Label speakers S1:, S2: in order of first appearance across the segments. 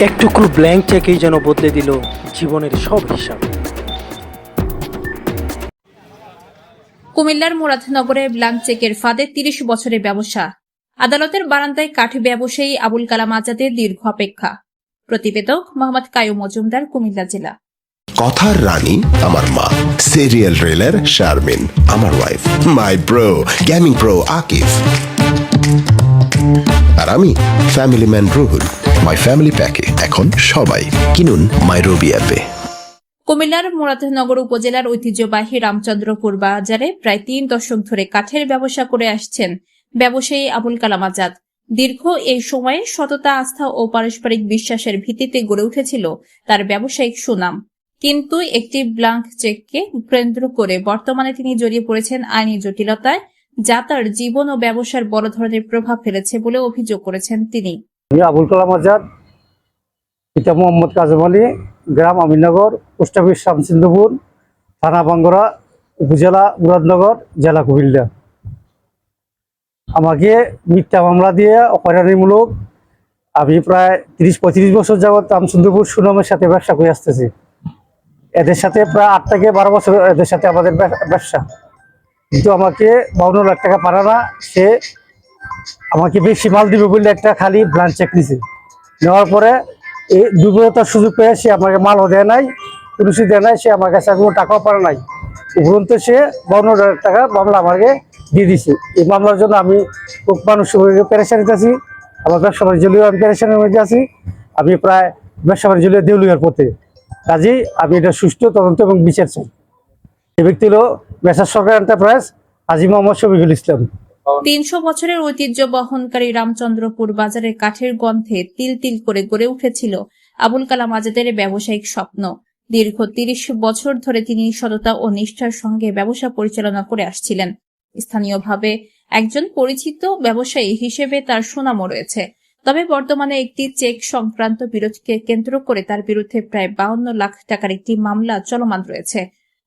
S1: এক টুকরো ব্ল্যাঙ্ক চেকেই যেন বদলে দিল জীবনের সব হিসাব।
S2: কুমিল্লার মুরাদনগরে ব্ল্যাঙ্ক চেকের ফাঁদে ৩০ বছরের ব্যবসা। আদালতের বারান্দায় কাঠি ব্যবসায়ী আবুল কালাম আজাদের দীর্ঘ অপেক্ষা। প্রতিবেদক মোহাম্মদ কায়ুম মজুমদার, কুমিল্লা জেলা।
S3: কথার রানী আমার মা, সিরিয়াল রেলার শারমিন আমার wife, my bro gaming pro Akif, আর আমি family man Ruhul. My family প্যাকে এখন সবাই কিনুন মাই রবি অ্যাপে।
S2: কুমিল্লার মুরাদনগর উপজেলার ঐতিহ্যবাহী রামচন্দ্রপুর বাজারে প্রায় ৩ দশক ধরে কাঠের ব্যবসা করে আসছেন ব্যবসায়ী আবুল কালাম আজাদ। দীর্ঘ এই সময়ে সততা, আস্থা ও পারস্পরিক বিশ্বাসের ভিত্তিতে গড়ে উঠেছিল তার ব্যবসায়িক সুনাম। কিন্তু একটি ব্ল্যাঙ্ক চেককে কেন্দ্র করে বর্তমানে তিনি জড়িয়ে পড়েছেন আইনি জটিলতায়, যা তার জীবন ও ব্যবসার বড় ধরনের প্রভাব ফেলেছে বলে অভিযোগ করেছেন তিনি।
S4: আবুল কালাম আজাদ, পিতা মোহাম্মদ কাজম আলী, গ্রাম আমিননগর, পোস্ট অফিস রামচন্দ্রপুর, থানা বাঙ্গরা, উপজেলা মুরাদনগর, জেলা কুমিল্লা। আমাকে মিথ্যা মামলা দিয়ে হয়রানিমূলক আমি প্রায় ৩০-৩৫ বছর যাবৎ রামচন্দ্রপুর সুনামের সাথে ব্যবসা করে আসতেছি। এদের সাথে প্রায় ৮ থেকে ১২ বছর এদের সাথে আমাদের ব্যবসা। কিন্তু আমাকে ৫২ লাখ টাকা পারে না, সে আমাকে বেশি মাল দিবে বলে একটা খালি ব্ল্যাঙ্ক চেক নিছে। নেওয়ার পরে এই দুর্বলতার সুযোগ পেয়ে সে আমাকে মালও দেয় নাই, কোনো কিছু দেয় নাই, সে আমার কাছে কোনো টাকাও পারে নাই। উপরন্তু সে ৫২ লাখ টাকা মামলা আমাকে দিয়ে দিছে। এই মামলার জন্য আমি খুব মানুষ পেরেশানিতে আছি। আমার ব্যবসা বাণিজ্য আমি পেরেশানির মধ্যে আছি। আমি প্রায় ব্যবসা বাণিজ্য দেউলিয়ার পথে। কাজেই আমি এটা সুষ্ঠু তদন্ত এবং বিচার চাই। এই ব্যক্তি হল মেসার সরকার এন্টারপ্রাইজ, হাজী মোহাম্মদ শফিকুল ইসলাম।
S2: ৩০০ বছরের ঐতিহ্য বহনকারী রামচন্দ্রপুর বাজারের কাঠের গন্ধে তিল তিল করে গড়ে উঠেছিল আবুল কালাম আজাদের ব্যবসায়িক স্বপ্ন। দীর্ঘ ৩০ বছর ধরে তিনি সততা ও নিষ্ঠার সঙ্গে ব্যবসা পরিচালনা করে আসছিলেন। স্থানীয়ভাবে একজন পরিচিত ব্যবসায়ী হিসেবে তার সুনামও রয়েছে। তবে বর্তমানে একটি চেক সংক্রান্ত বিরোধকে কেন্দ্র করে তার বিরুদ্ধে প্রায় ৫২ লাখ টাকার একটি মামলা চলমান রয়েছে।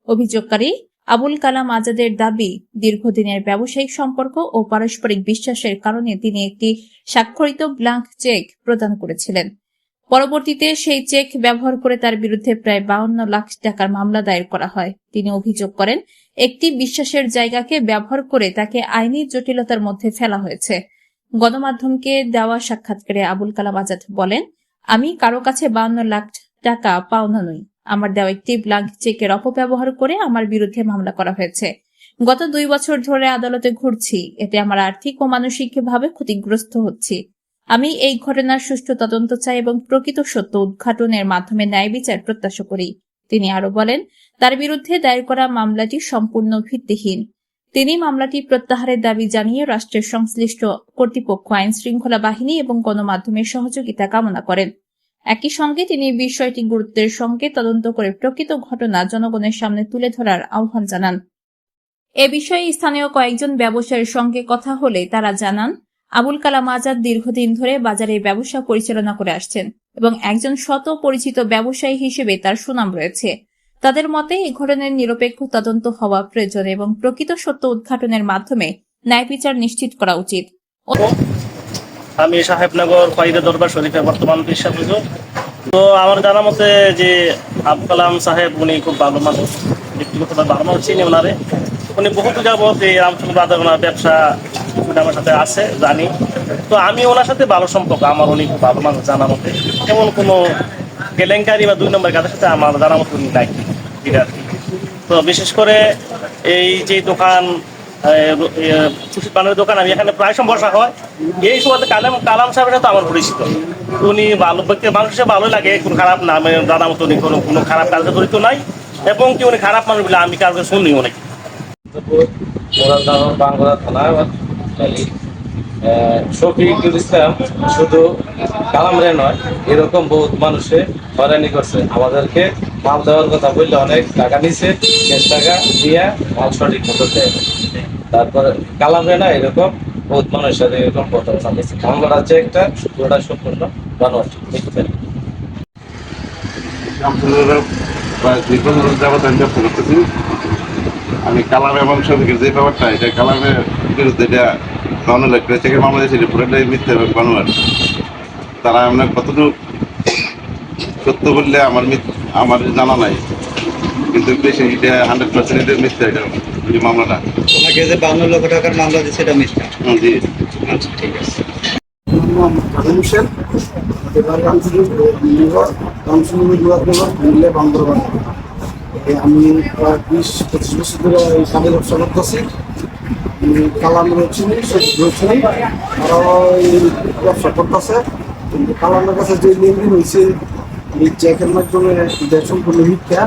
S2: অভিযোগকারী আবুল কালাম আজাদের দাবি, দীর্ঘদিনের ব্যবসায়িক সম্পর্ক ও পারস্পরিক বিশ্বাসের কারণে তিনি একটি স্বাক্ষরিত ব্ল্যাঙ্ক চেক প্রদান করেছিলেন। পরবর্তীতে সেই চেক ব্যবহার করে তার বিরুদ্ধে প্রায় ৫২ লাখ টাকার মামলা দায়ের করা হয়। তিনি অভিযোগ করেন, একটি বিশ্বাসের জায়গাকে ব্যবহার করে তাকে আইনি জটিলতার মধ্যে ফেলা হয়েছে। গণমাধ্যমকে দেওয়া সাক্ষাৎকারে আবুল কালাম আজাদ বলেন, আমি কারো কাছে ৫২ লাখ টাকা পাওনা নই। আমার দেওয়া একটি ব্ল্যাঙ্ক চেকের অপব্যবহার করে আমার বিরুদ্ধে মামলা করা হয়েছে। গত ২ বছর ধরে আদালতে ঘুরছি, এতে আমার আর্থিক ও মানসিকভাবে ক্ষতিগ্রস্ত হচ্ছি। আমি এই ঘটনার সুষ্ঠু তদন্ত চাই এবং প্রকৃত সত্য উদ্ঘাটনের মাধ্যমে ন্যায় বিচার প্রত্যাশা করি। তিনি আরো বলেন, তার বিরুদ্ধে দায়ের করা মামলাটি সম্পূর্ণ ভিত্তিহীন। তিনি মামলাটি প্রত্যাহারের দাবি জানিয়ে রাষ্ট্রের সংশ্লিষ্ট কর্তৃপক্ষ, আইন শৃঙ্খলা বাহিনী এবং গণমাধ্যমের সহযোগিতা কামনা করেন। একই সঙ্গে তিনি বিষয়টি গুরুত্বের সঙ্গে তদন্ত করে প্রকৃত ঘটনা জনগণের সামনে তুলে ধরার আহ্বান জানান। এ বিষয়ে স্থানীয় কয়েকজন ব্যবসায়ীর সঙ্গে কথা হলে তারা জানান, আবুল কালাম আজাদ দীর্ঘদিন ধরে বাজারে ব্যবসা পরিচালনা করে আসছেন এবং একজন শত পরিচিত ব্যবসায়ী হিসেবে তার সুনাম রয়েছে। তাদের মতে এই ঘটনার নিরপেক্ষ তদন্ত হওয়া প্রয়োজন এবং প্রকৃত সত্য উদ্ঘাটনের মাধ্যমে ন্যায় বিচার নিশ্চিত করা উচিত।
S5: আমি সাহেবনগর ফাইদা দরবার শরীফের বর্তমান পেশা হুজুর। তো আমার জানা মতে যে আবুল কালাম সাহেব উনি খুব ভালো মানুষ, ব্যক্তিগতভাবে ভালো মানুষ, চিনি ওনারে। উনি বহুত যাবত এই রামচন্দ্র বাজার ওনার ব্যবসা আমার সাথে আছে জানি। তো আমি ওনার সাথে ভালো সম্পর্ক, আমার উনি খুব ভালো মানুষ জানা মতে। এমন কোনো কেলেঙ্কারি বা ২ নম্বর কাজের সাথে আমার জানা মতো উনি নাই। তো বিশেষ করে এই যে দোকান, পানের দোকান, আমি এখানে প্রায় সময় বসা হয়। এই সময় কালাম সাহেবের সাথে আমার পরিচিত। উনি ভালো ব্যক্তি, মানুষ হিসেবে ভালোই লাগে, কোনো খারাপ না। আমি জানা মতো উনি কোনো খারাপ কাজে জড়িত নাই এবং কি উনি খারাপ মানুষ বলে আমি কাউকে শুনি অনেক।
S6: বাংলা থানা শফিকুল ইসলাম শুধু কালামরে নয়, এরকম বহুত মানুষে হয়রানি করছে। আমাদেরকে মাল দেওয়ার কথা বললে অনেক টাকা নিছে, ক্যাশ টাকা দিয়া মাল সঠিক মতো দেয়। তারপরে কালামরে না, এরকম বহুত মানুষের সাথে এরকম কথা চালিয়েছে। মামলা আছে একটা, পুরোটা সম্পূর্ণ বানোয়াট।
S7: আমি কালাম এবং শফিকের যে ব্যাপারটা, এটা কালামের বিরুদ্ধে এটা ৫২ লাখ টাকা চেকের মামলা দিয়েছিল, পুরোটাই মিথ্যা এবং বানোয়াট। তারা আমরা কতটুকু সত্য বললে আমার জানা নাই, কিন্তু বেশি এটা 100% এটা মিথ্যা, এটা এই মামলাটা।
S8: তোমাকে যে 52 লক্ষ টাকার মামলা দিচ্ছে এটা মিথ্যা।
S7: জি।
S8: আচ্ছা, ঠিক আছে।
S9: আমি প্রায় 20-25 বছর ধরে এই কাজের ব্যবসা করতেছি। কালামের চিনি চিনি আরও এই ব্যবসা করতেছে। কিন্তু কালামের কাছে যে লেনদেন হয়েছে এই চেকের মাধ্যমে সম্পূর্ণ মিথ্যা।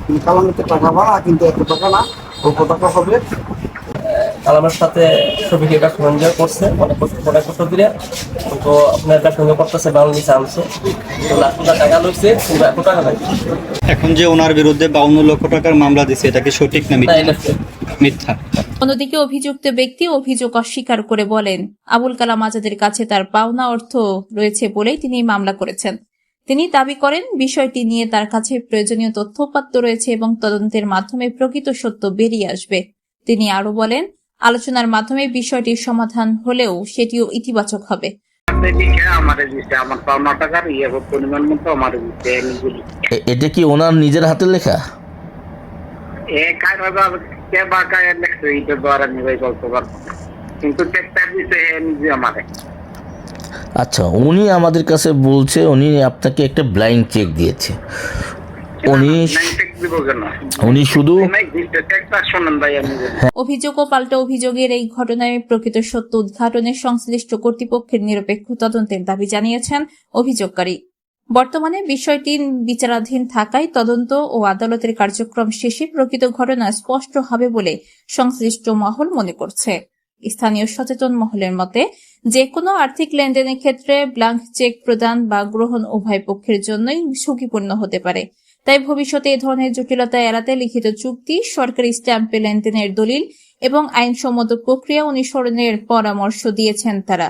S9: কিন্তু কালামের তো টাকা ভাড়া, কিন্তু এত টাকা না, অল্প টাকা হবে।
S5: কালামের সাথে ছবিকে ব্যবসা করছে অনেক বছর ধরে, তো আপনার ব্যবসা করতেছে বাউল নিচে আনছে, তো লাখ টাকা লইছে, কিন্তু এত টাকা নাই।
S8: এখন যে ওনার বিরুদ্ধে 52 লক্ষ টাকার মামলা দিচ্ছে এটা কি সঠিক না মিথ্যা?
S2: অন্যদিকে অভিযুক্ত ব্যক্তি অভিযোগ অস্বীকার করে বলেন, আবুল কালাম আজাদের কাছে তার পাওনা অর্থ রয়েছে বলেই তিনি মামলা করেছেন। তিনি দাবি করেন বিষয়টি নিয়ে তার কাছে প্রয়োজনীয় তথ্যউপাত্ত রয়েছে এবং তদন্তের মাধ্যমে প্রকৃত সত্য বেরিয়ে আসবে। তিনি আরো বলেন, আলোচনার মাধ্যমে বিষয়টির সমাধান হলেও সেটিও ইতিবাচক হবে।
S10: এটা কি ওনার নিজের হাতে লেখা? আচ্ছা, উনি আমাদের কাছে বলছে উনি আপনাকে একটা ব্লাইন্ড চেক দিয়েছে। উনি শুধু
S2: অভিযোগ ও পাল্টা অভিযোগের এই ঘটনায় প্রকৃত সত্য উদ্ঘাটনে সংশ্লিষ্ট কর্তৃপক্ষের নিরপেক্ষ তদন্তের দাবি জানিয়েছেন অভিযোগকারী। বর্তমানে বিষয়টি বিচারাধীন থাকায় তদন্ত ও আদালতের কার্যক্রম শেষে প্রকৃত ঘটনা স্পষ্ট হবে বলে সংশ্লিষ্ট মহল মনে করছে। স্থানীয় সচেতন মহলের মতে, যে কোনো আর্থিক লেনদেনের ক্ষেত্রে ব্ল্যাঙ্ক চেক প্রদান বা গ্রহণ উভয় পক্ষের জন্যই ঝুঁকিপূর্ণ হতে পারে। তাই ভবিষ্যতে এ ধরনের জটিলতা এড়াতে লিখিত চুক্তি, সরকারি স্ট্যাম্পে লেনদেনের দলিল এবং আইনসম্মত প্রক্রিয়া অনুসরণের পরামর্শ দিয়েছেন তারা।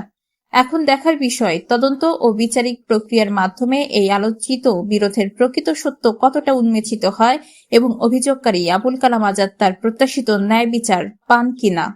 S2: এখন দেখার বিষয়, তদন্ত ও বিচারিক প্রক্রিয়ার মাধ্যমে এই আলোচিত বিরোধের প্রকৃত সত্য কতটা উন্মোচিত হয় এবং অভিযোগকারী আবুল কালাম আজাদ তার প্রত্যাশিত ন্যায় বিচার পান কিনা।